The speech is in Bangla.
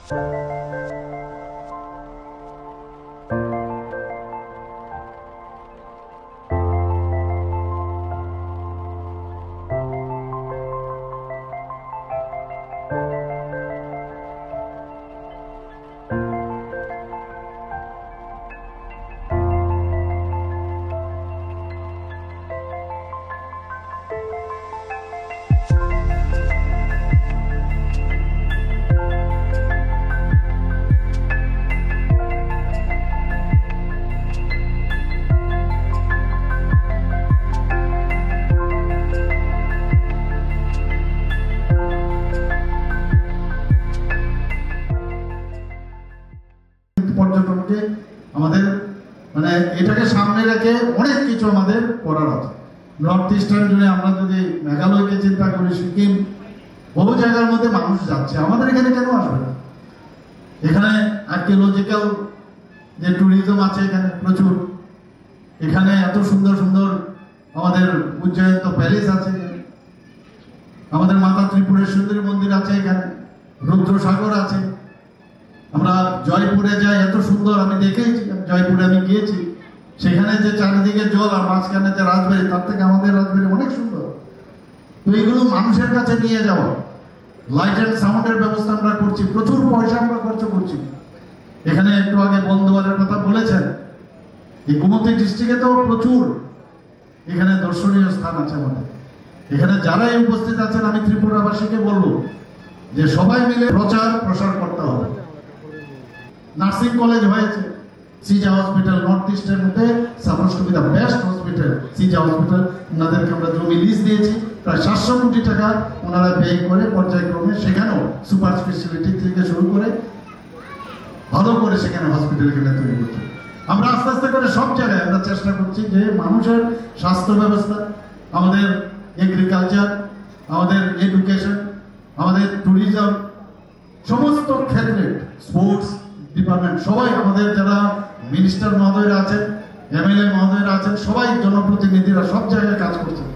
পর্যটনকে আমাদের মানে এটাকে সামনে রেখে অনেক কিছু আমাদের করার আছে। নর্থ ইস্টার্ন জুড়ে আমরা যদি মেঘালয়কে চিন্তা করি, সিকিম, বহু জায়গার মধ্যে মানুষ যাচ্ছে, আমাদের এখানে কেন আসবে না? এখানে আর্কিওলজিক্যাল যে ট্যুরিজম আছে এখানে প্রচুর, এখানে এত সুন্দর সুন্দর আমাদের উজ্জয়ন্ত প্যালেস আছে, আমাদের মাতা ত্রিপুরের সুন্দরী মন্দির আছে, এখানে রুদ্রসাগর আছে। আমরা জয়পুরে যাই, এত সুন্দর, আমি দেখেছি, জয়পুরে আমি গিয়েছি, সেখানে যে চারিদিকে জল আর মাঝখানে যে রাজবাড়ি, তার থেকে আমাদের রাজবাড়ি অনেক সুন্দর। তো এইগুলো মানুষের কাছে নিয়ে যাওয়া, লাইট অ্যান্ড সাউন্ডের ব্যবস্থা আমরা করছি, প্রচুর পয়সা আমরা খরচ করছি। এখানে একটু আগে বন্ধুবারের কথা বলেছেন, এই গোমতী ডিস্ট্রিক্টে তো প্রচুর এখানে দর্শনীয় স্থান আছে আমাদের। এখানে যারাই উপস্থিত আছেন, আমি ত্রিপুরাবাসীকে বলবো যে সবাই মিলে প্রচার প্রসার করতে হবে। নার্সিং কলেজ হয়েছে, সিজা হসপিটাল নর্থ ইস্টের মধ্যে suppose two B the best hospital, সিজা হসপিটাল। ওনাদেরকে আমরা জমি লিজ দিয়েছি, প্রায় 700 কোটি টাকা ওনারা ব্যয় করে পর্যায়ক্রমে সেখানেও সুপার স্পেশালিটি থেকে শুরু করে ভালো করে সেখানে হসপিটাল এখানে তৈরি করছে। আমরা আস্তে আস্তে করে সব জায়গায় আমরা চেষ্টা করছি যে মানুষের স্বাস্থ্য ব্যবস্থা, আমাদের এগ্রিকালচার, আমাদের এডুকেশন, আমাদের ট্যুরিজম, সমস্ত ক্ষেত্রে স্পোর্টস ডিপার্টমেন্ট, সবাই আমাদের যারা মিনিস্টার মহোদয়রা আছেন, এমএলএ মহোদয়রা আছেন, সবাই জনপ্রতিনিধিরা সব জায়গায় কাজ করছেন।